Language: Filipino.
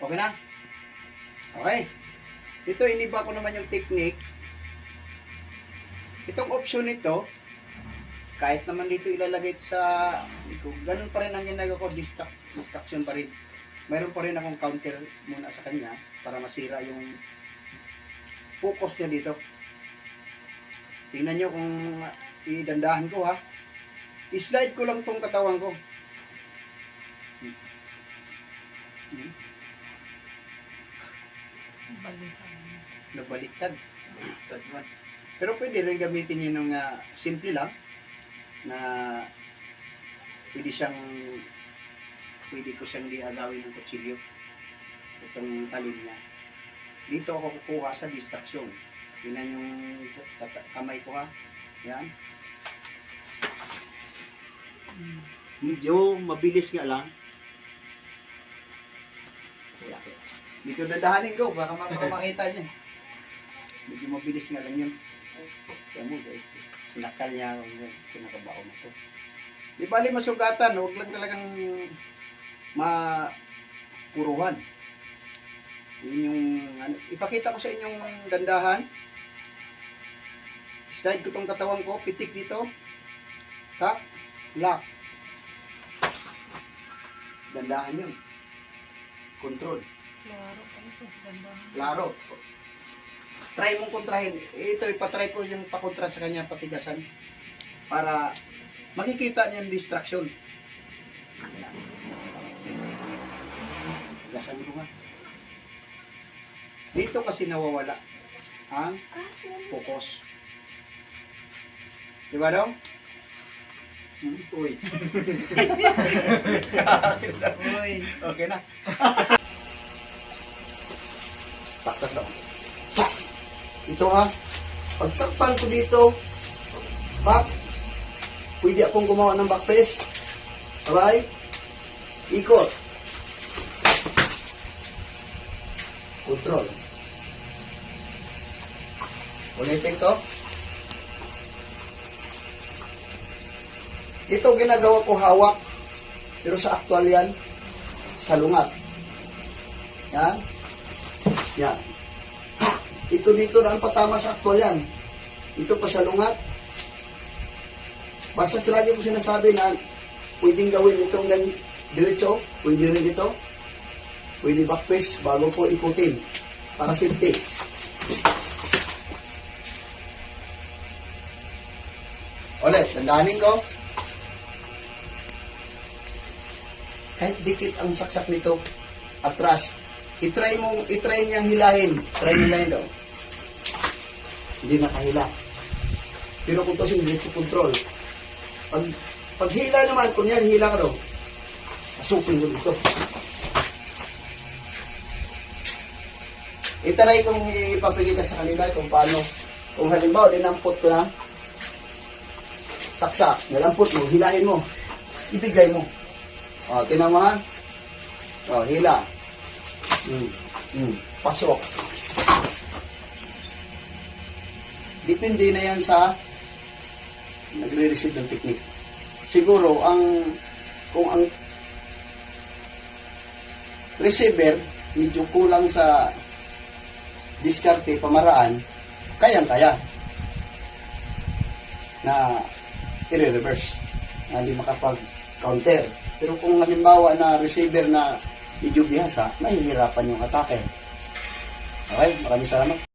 Okay na? Okay. Ito, iniba ko naman yung technique. Itong option nito, kahit naman dito ilalagay ito sa, ganun pa rin ang ginagawa ko, distraction pa rin. Mayroon pa rin akong counter muna sa kanya para masira yung focus niya dito. Tingnan nyo kung idandahan ko ha. I-slide ko lang tong katawan ko. Nabaliktad. Pero pwede rin gamitin yun ng simple lang na pwede ko siyang diagawin ng kutsilyo. Itong talim niya. Dito ako kukuha sa distraction. Tingnan yung kamay ko ha. Yan. Medyo mabilis nga lang. Kaya, dito dadahanin ko baka makita niya. Medyo mabilis nga lang yun. Kaya mo guys, sinakal niya yung pinakabaon na ito. Di bali masugatan, huwag lang talagang mapuruhan. Yun yung, ipakita ko sa inyong gandahan. Slide ko itong katawan ko, pitik dito. Tap, lock. Gandahan yun. Control. Klaro. Try mong kontrahin. Ito, ipatry ko yung pakontra sa kanya, patigasan. Para makikita niya yung distraction. Tigasan ko nga. Dito kasi nawawala ang focus. Diba daw? Uy. Okay na. Saksak daw. Ito ha. Pagsakpan ko dito, back. Pwede akong gumawa ng back press. Alright? Ikot. Control. Ulitin ko. Ito ginagawa ko hawak. Pero sa actual yan, sa lungat. Yan. Yan. Ito dito na ang patama sa actual yan. Ito pa sa lungat. Basta lagi ko sinasabi na pwedeng gawin itong diretso. Pwede rin ito. Pwede back press bago po ikutin. Para safety. Ulit, dandanin ko. Kahit dikit ang saksak nito, atras, itry niyang hilahin. Try hilahin daw. Hindi nakahila. Pero kung ito hindi ito control. Pag hila naman, kung yan, hila ka daw. Asupin mo dito. Itaray kong ipapakita sa kanila kung paano. Kung halimbawa, dinampot ko na, saksak, nalampot mo, hilahin mo, ibigay mo. O, tinan mo ha. O, hila. Pasok. Depende na yan sa nagre-receive ng technique. Siguro, kung ang receiver medyo kulang sa diskarte, pamaraan, kayang-kaya na i-reverse, na hindi makapag-counter. Pero kung halimbawa na receiver na medyo bihasa, mahihirapan yung atake. Okay, maraming salamat.